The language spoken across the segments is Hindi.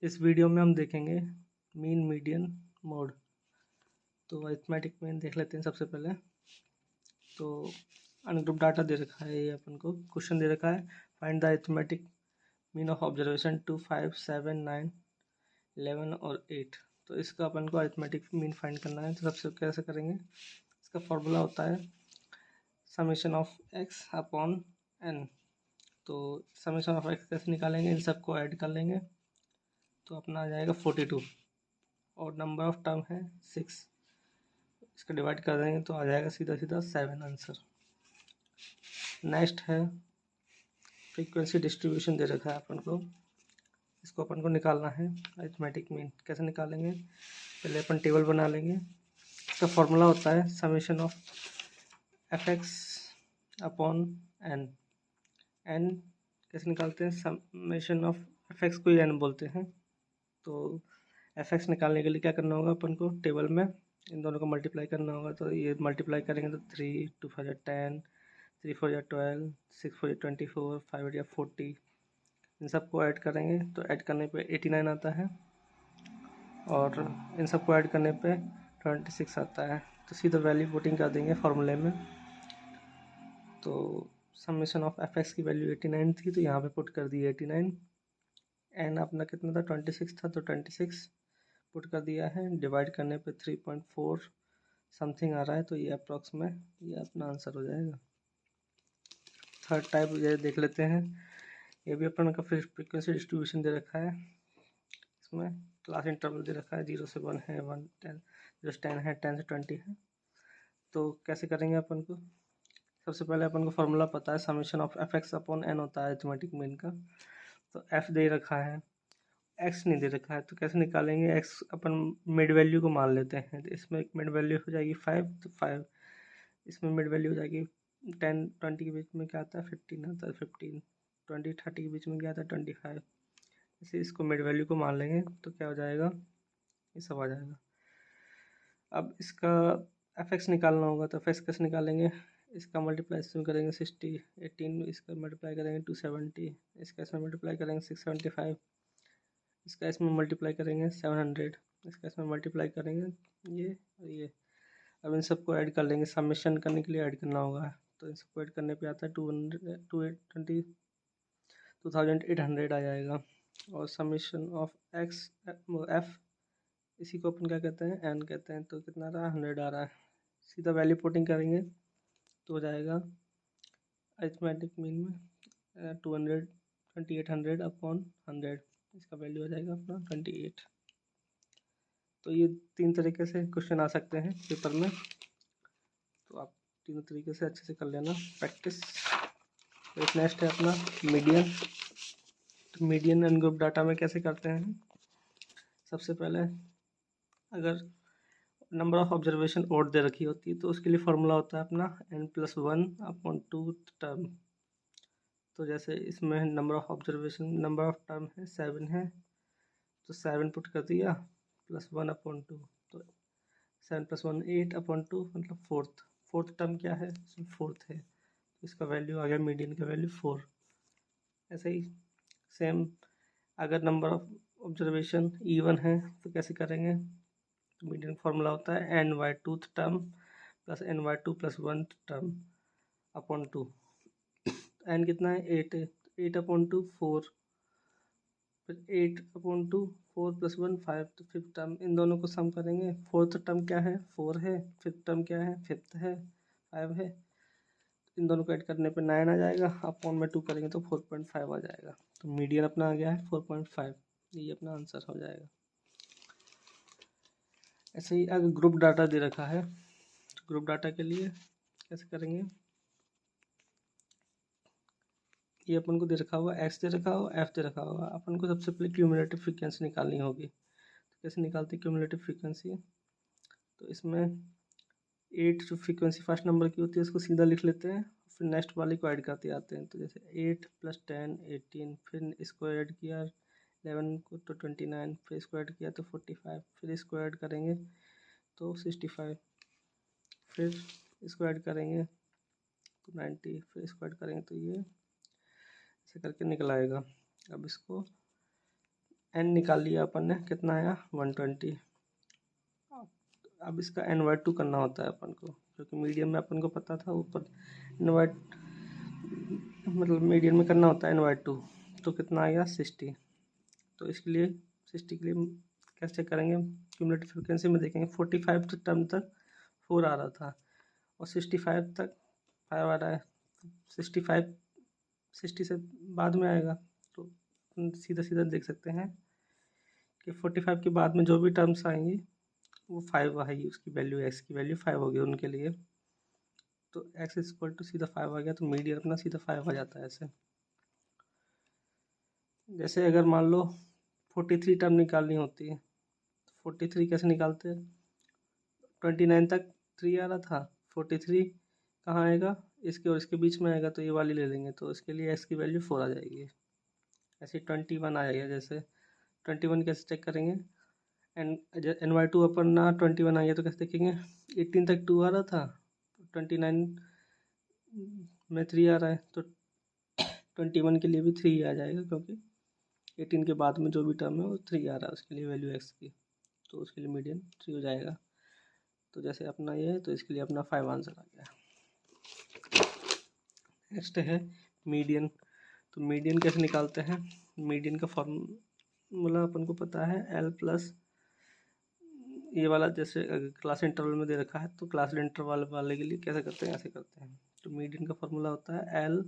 इस वीडियो में हम देखेंगे मीन मीडियन मोड। तो अरिथमेटिक मीन देख लेते हैं सबसे पहले। तो अनग्रुप डाटा दे रखा है, ये अपन को क्वेश्चन दे रखा है, find the arithmetic mean of observation 2, 5, 7, 9, 11 और 8। तो इसका अपन को अरिथमेटिक मीन फाइंड करना है। तो सबसे कैसे करेंगे, इसका फॉर्मूला होता है summation of x upon n. तो समेशन ऑफ एक्स कैसे निकालेंगे, इन सबको ऐड कर लेंगे तो अपना आ जाएगा 42 और नंबर ऑफ टर्म है 6। इसका डिवाइड कर देंगे तो आ जाएगा सीधा सीधा 7 आंसर। नेक्स्ट है फ्रीक्वेंसी डिस्ट्रीब्यूशन दे रखा है अपन को, इसको अपन को निकालना है। अरिथमेटिक मीन कैसे निकालेंगे, पहले अपन टेबल बना लेंगे। इसका फॉर्मूला होता है summation of f x upon n. N कैसे निकालते हैं, समेशन ऑफ एफ एक्स को ही एन बोलते हैं। तो एफ एक्स निकालने के लिए क्या करना होगा, अपन को टेबल में इन दोनों को मल्टीप्लाई करना होगा। तो ये मल्टीप्लाई करेंगे तो 3 2 4 10, 3 4 12, 6 4 24, 5 8 40। इन सबको ऐड करेंगे तो ऐड करने पे 89 आता है और इन सबको ऐड करने पे 26 आता है। तो सीधा वैल्यू पुटिंग कर देंगे फार्मूले में। तो समेशन ऑफ एफ एक्स की वैल्यू 89 थी, तो यहाँ पे पुट कर दी 89। एन अपना कितना था, 26 था, तो 26 पुट कर दिया है। डिवाइड करने पे 3.4 समथिंग आ रहा है, तो ये अप्रॉक्स में ये अपना आंसर हो जाएगा। थर्ड टाइप ये देख लेते हैं। ये भी अपन का फ्रीक्वेंसी डिस्ट्रीब्यूशन दे रखा है। इसमें क्लास इंटरवल दे रखा है, 0 से 1 है, 1 10, 0 से 10 है, 10 से 20 है। तो कैसे करेंगे अपन को, सबसे पहले अपन को फॉर्मूला पता है summation of f x upon n होता है अरिथमेटिक मीन का। तो एफ दे रखा है, एक्स नहीं दे रखा है, तो कैसे निकालेंगे। एक्स अपन मिड वैल्यू को मान लेते हैं, तो इसमें एक मिड वैल्यू हो जाएगी 5, तो 5। इसमें मिड वैल्यू हो जाएगी 10 20 के बीच में क्या आता है 15 आता है, 15 20 30 के बीच में क्या आता है 25। इसे इसको मिड वैल्यू को मान लेंगे तो क्या हो जाएगा, ये सब आ जाएगा। अब इसका एफ एक्स निकालना होगा, तो एफ एक्स कैसे निकालेंगे, इसका मल्टीप्लाई इसमें करेंगे 60, 18 इसका मल्टीप्लाई करेंगे 270, इसका इसमें मल्टीप्लाई करेंगे 675, इसका इसमें मल्टीप्लाई करेंगे 700, इसका इसमें मल्टीप्लाई करेंगे ये और ये। अब इन सबको ऐड कर लेंगे, समेशन करने के लिए ऐड करना होगा। तो इन सबको ऐड करने पे आता है 2800 आ जाएगा। और समेशन ऑफ एक्स एफ, इसी को अपन क्या कहते हैं, एन कहते हैं। तो कितना आ रहा है, 100 आ रहा है। सीधा वैल्यू पुटिंग करेंगे तो हो जाएगा अरिथमेटिक मीन में 2800 अपॉन 100, इसका वैल्यू हो जाएगा अपना 28। तो ये 3 तरीके से क्वेश्चन आ सकते हैं पेपर में, तो आप तीनों तरीके से अच्छे से कर लेना प्रैक्टिस। एक नेक्स्ट है अपना मीडियन। तो मीडियन अनग्रुप डाटा में कैसे करते हैं, सबसे पहले अगर नंबर ऑफ ऑब्जर्वेशन ओड दे रखी होती है तो उसके लिए फार्मूला होता है अपना n+1 अपॉन 2 टर्म। तो जैसे इसमें number of observation, number of term है 7 है, तो 7 पुट कर दिया +1 अपॉन 2, तो 7 + 1 8 अपॉन 2 मतलब फोर्थ टर्म क्या है, फोर्थ है, तो इसका वैल्यू आ गया मीडियन का वैल्यू 4। ऐसे ही सेम अगर नंबर ऑफ ऑब्जर्वेशन इवन है तो कैसे करेंगे, तो मीडियन फार्मूला होता है n/2 term plus n/2 + 1 term upon 2। n कितना है 8 है, 8 अपॉन 2 4, फिर 8 अपॉन 2 4 + 1 5। तो फिफ्थ टर्म, इन दोनों को सम करेंगे। फोर्थ टर्म क्या है 4 है, फिफ्थ टर्म क्या है फिफ्थ है 5 है, इन दोनों को ऐड करने पे 9 आ जाएगा, अपॉन में 2 करेंगे तो 4.5 आ जाएगा। तो मीडियन अपना आ गया है 4.5, ये अपना आंसर हो जाएगा। ऐसे ही अगर ग्रुप डाटा दे रखा है तो ग्रुप डाटा के लिए कैसे करेंगे, ये अपन को दे रखा होगा, एक्स दे रखा होगा, एफ दे रखा होगा। अपन को सबसे पहले क्यूमुलेटिव फ्रीक्वेंसी निकालनी होगी। तो कैसे निकालते हैं क्यूमुलेटिव फ्रीक्वेंसी, तो इसमें 8 जो फ्रीक्वेंसी फर्स्ट नंबर की होती है उसको सीधा लिख लेते हैं, फिर नेक्स्ट वाले को ऐड करते आते हैं। तो जैसे 8 + 10 18, फिर इसको ऐड किया 11 को तो 29, फिर इसको ऐड किया तो 45, फिर इसको ऐड करेंगे तो 65, फिर इसको ऐड करेंगे तो 90, फिर इसको ऐड करेंगे तो ये ऐसे करके निकल आएगा। अब इसको एन निकाल लिया अपन ने, कितना आया 120। अब इसका n/2 करना होता है अपन को, क्योंकि मीडियम में अपन को पता था ऊपर मतलब मीडियम में करना होता है n/2। तो कितना आ गया 60। तो इसके लिए 60 के लिए कैसे चेक करेंगे, क्यूमुलेटिव फ्रिक्वेंसी में देखेंगे 45 टर्म तक 4 आ रहा था और 65 तक 5 आ रहा है। 60 से बाद में आएगा, तो सीधा सीधा देख सकते हैं कि 45 के बाद में जो भी टर्म्स आएंगी वो 5 आएगी, उसकी वैल्यू x की वैल्यू 5 होगी उनके लिए। तो x इक्वल टू सीधा 5 आ गया, तो मीडियन अपना सीधा 5 आ जाता है ऐसे। जैसे अगर मान लो 43 टर्म निकालनी होती है, तो 43 कैसे निकालते हैं, 29 तक 3 आ रहा था, 43 कहाँ आएगा, इसके और इसके बीच में आएगा, तो ये वाली ले लेंगे, तो इसके लिए x की वैल्यू 4 आ जाएगी। ऐसे 21 आ जाएगा। जैसे 21 कैसे चेक करेंगे, n/2 अपन ना 21 आ गया, तो कैसे देखेंगे, 18 तक 2 आ रहा था, 29 में 3 आ रहा है, तो 21 के लिए भी 3 आ जाएगा, क्योंकि 18 के बाद में जो भी टर्म है वो 3 आ रहा है, उसके लिए वैल्यू x की, तो उसके लिए मीडियन 3 हो जाएगा। तो जैसे अपना ये है, तो इसके लिए अपना 5 आंसर आ गया। नेक्स्ट है मीडियन। तो मीडियन कैसे निकालते हैं, मीडियन का फॉर्मूला अपन को पता है L प्लस ये वाला, जैसे क्लास इंटरवल में दे रखा है, तो क्लास इंटरवल वाले के लिए कैसे करते हैं, ऐसे करते हैं। तो मीडियन का फॉर्मूला होता है L,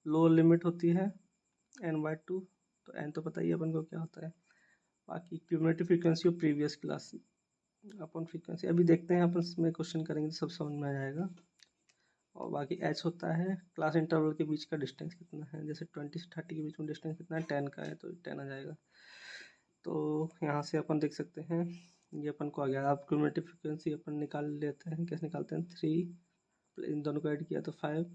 लोअर लिमिट होती है n/2, तो n तो पता ही अपन को क्या होता है। बाकी cumulative frequency of previous class, upon frequency अभी देखते हैं, अपन इसमें क्वेश्चन करेंगे तो सब समझ में आ जाएगा। और बाकी h होता है क्लास इंटरवल के बीच का डिस्टेंस कितना है, जैसे 20 से 30 के बीच में डिस्टेंस कितना है, 10 का है, तो 10 आ जाएगा। तो यहाँ से अपन देख सकते हैं ये अपन को आ गया। अब क्यूमुलेटिव फ्रीक्वेंसी अपन निकाल लेते हैं, कैसे निकालते हैं, 3 इन दोनों को ऐड किया तो 5,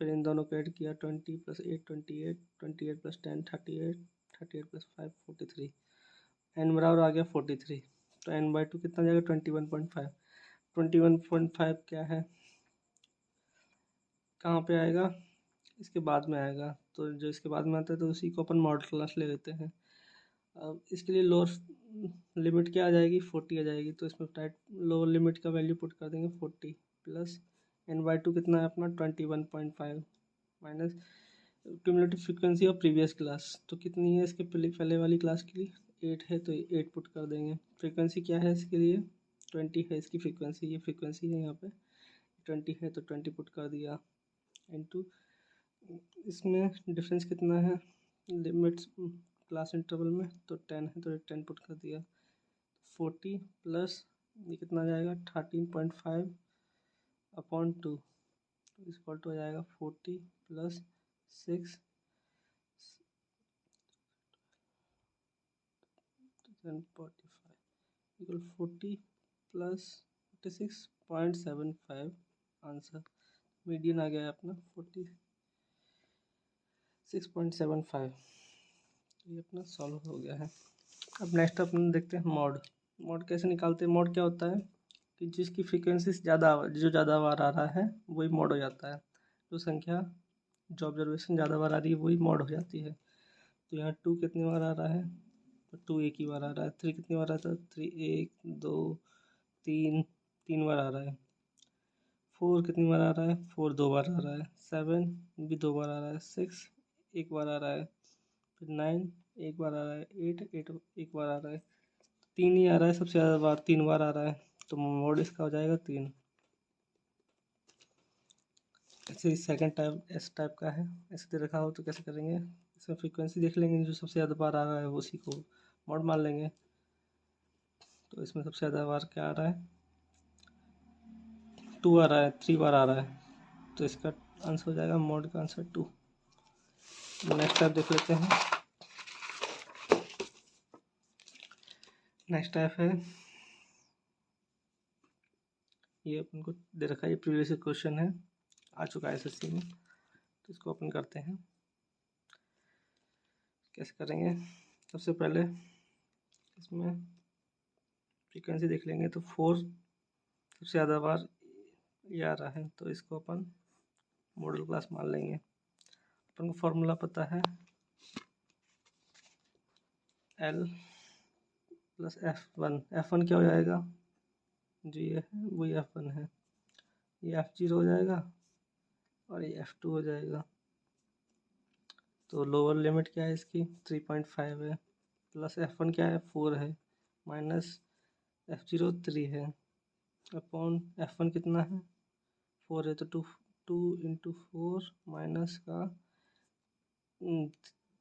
फिर इन दोनों को ऐड किया 20 + 8 28, 28 + 10 38, 38 + 5 43, n बराबर आ गया 43। तो n/2 कितना जाएगा 21.5। 21.5 क्या है, कहाँ पे आएगा, इसके बाद में आएगा, तो जो इसके बाद में आता है तो उसी को अपन मॉडल क्लास ले लेते हैं। अब इसके लिए लोअर लिमिट क्या आ जाएगी, 40 आ जाएगी, तो इसमें टाइट लोअर लिमिट का वैल्यू पुट कर देंगे 40 प्लस n/2 कितना है अपना 21.5 minus cumulative frequency of previous class, तो कितनी है इसके पहले वाली क्लास के लिए 8 है, तो 8 पुट कर देंगे। फ्रीक्वेंसी क्या है इसके लिए 20 है इसकी फ्रीक्वेंसी, ये फ्रीक्वेंसी है यहाँ पे 20 है, तो 20 पुट कर दिया इनटू इसमें डिफरेंस कितना है लिमिट्स क्लास इंटरवल में, तो 10 है, तो 10 पुट कर दिया। 40 प्लस ये कितना आ जाएगा 13.5 अपॉन 2 इक्वल टू हो जाएगा 40 + 6 45 इक्वल 40 + 46.75 आंसर। मीडियन आ गया है अपना 46.75। ये अपना सॉल्व हो गया है। अब नेक्स्ट अपन देखते हैं मॉड। मॉड कैसे निकालते हैं, मॉड क्या होता है कि जिसकी फ्रीक्वेंसी ज़्यादा बार आ रहा है वही मॉड हो जाता है, जो संख्या जो ऑब्जर्वेशन ज़्यादा बार आ रही है वही मॉड हो जाती है। तो यहाँ 2 कितनी बार आ रहा है, तो 2 एक ही बार आ रहा है। 3 कितनी बार आता है, 3 1 2 3 बार आ रहा है। 4 कितनी बार आ रहा है, 4 2 बार आ रहा है। 7 भी 2 बार आ रहा है। 6 एक बार आ रहा है। फिर 9 एक बार आ रहा है। 8 एक बार आ रहा है। 3 ही आ रहा है सबसे ज़्यादा बार, 3 बार आ रहा है, तो मोड इसका हो जाएगा 3। ऐसे सेकंड टाइप एस टाइप का है, ऐसे दे रखा हो तो कैसे करेंगे, इसमें फ्रीक्वेंसी देख लेंगे, जो सबसे ज़्यादा बार आ रहा है उसी को मोड मान लेंगे। तो इसमें सबसे ज़्यादा बार क्या आ रहा है, 2 आ रहा है, 3 बार आ रहा है, तो इसका आंसर हो जाएगा मोड का आंसर 2। नेक्स्ट टाइप देख लेते हैं। नेक्स्ट टाइप है, ये अपन को दे रखा है, ये प्रीवियस क्वेश्चन है, आ चुका है एसएससी में, तो इसको अपन करते हैं। कैसे करेंगे, सबसे पहले इसमें फ्रीक्वेंसी देख लेंगे, तो 4 सबसे ज़्यादा बार ये आ रहा है, तो इसको अपन मॉडल क्लास मान लेंगे। अपन को फॉर्मूला पता है L प्लस F1 क्या हो जाएगा, जो ये है वही F1 है, ये F0 हो जाएगा और ये F2 हो जाएगा। तो लोअर लिमिट क्या है इसकी 3.5 है, प्लस F1 क्या है 4 है, माइनस F0 3 है, अपॉन F1 कितना है 4 है, तो 2 इंटू 4 माइनस का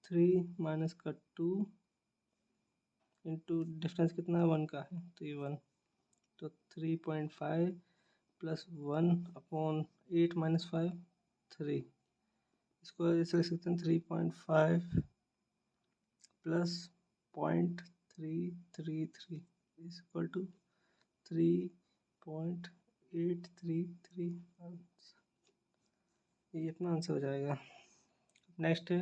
3 माइनस का 2 इंटू डिफरेंस कितना है 1 का है, तो ये 1, तो 3.5 प्लस 1 अपॉन 8 माइनस 5 3, इसको ऐसे लिख सकते हैं 3.5 प्लस 0.333 इज इक्वल टू 3.833, ये अपना आंसर हो जाएगा। नेक्स्ट है,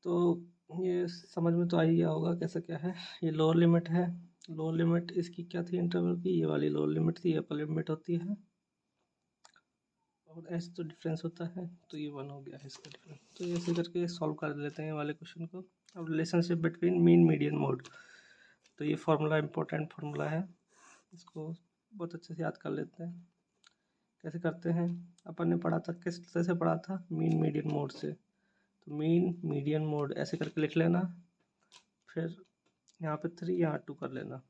तो ये समझ में तो आ ही गया होगा कैसा क्या है। ये लोअर लिमिट है, लोअर लिमिट इसकी क्या थी इंटरवल की, ये वाली लोअर लिमिट थी, अपर लिमिट होती है, और एस तो डिफरेंस होता है, तो ये 1 हो गया है इसका डिफरेंस। तो ये ऐसे करके सॉल्व कर लेते हैं वाले क्वेश्चन को। अब relationship between mean median mode, तो ये फार्मूला इंपॉर्टेंट फार्मूला है, इसको बहुत अच्छे से याद कर लेते हैं। कैसे करते हैं, अपन ने पढ़ा था, किस तरह से पढ़ा था, मीन मीडियन मोड से। तो मीन मीडियन मोड ऐसे करके लिख लेना, फिर यहाँ पे 3 यहाँ 2 कर लेना,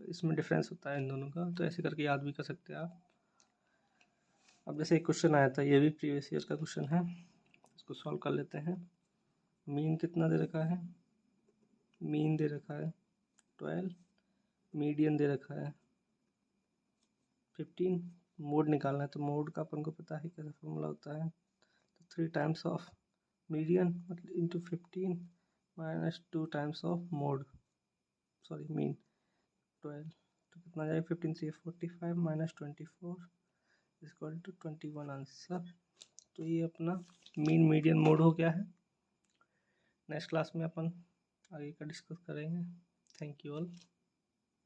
इसमें डिफरेंस होता है इन दोनों का, तो ऐसे करके याद भी कर सकते हैं आप। अब जैसे एक क्वेश्चन आया था, ये भी प्रीवियस ईयर का क्वेश्चन है, इसको सॉल्व कर लेते हैं। मीन कितना दे रखा है, मीन दे रखा है 12, मीडियन दे रखा है 15, मोड निकालना है, तो मोड का अपन को पता है कैसा फॉर्मूला होता है, तो 3 टाइम्स ऑफ मीडियन मतलब into 15 minus 2 times of mode, sorry mean 12, तो कितना जाएगा 15 से 45 माइनस 24 इक्वल टू 21 आंसर। तो ये अपना मीन मीडियन मोड हो गया है। नेक्स्ट क्लास में अपन आगे का डिस्कस करेंगे। Thank you all.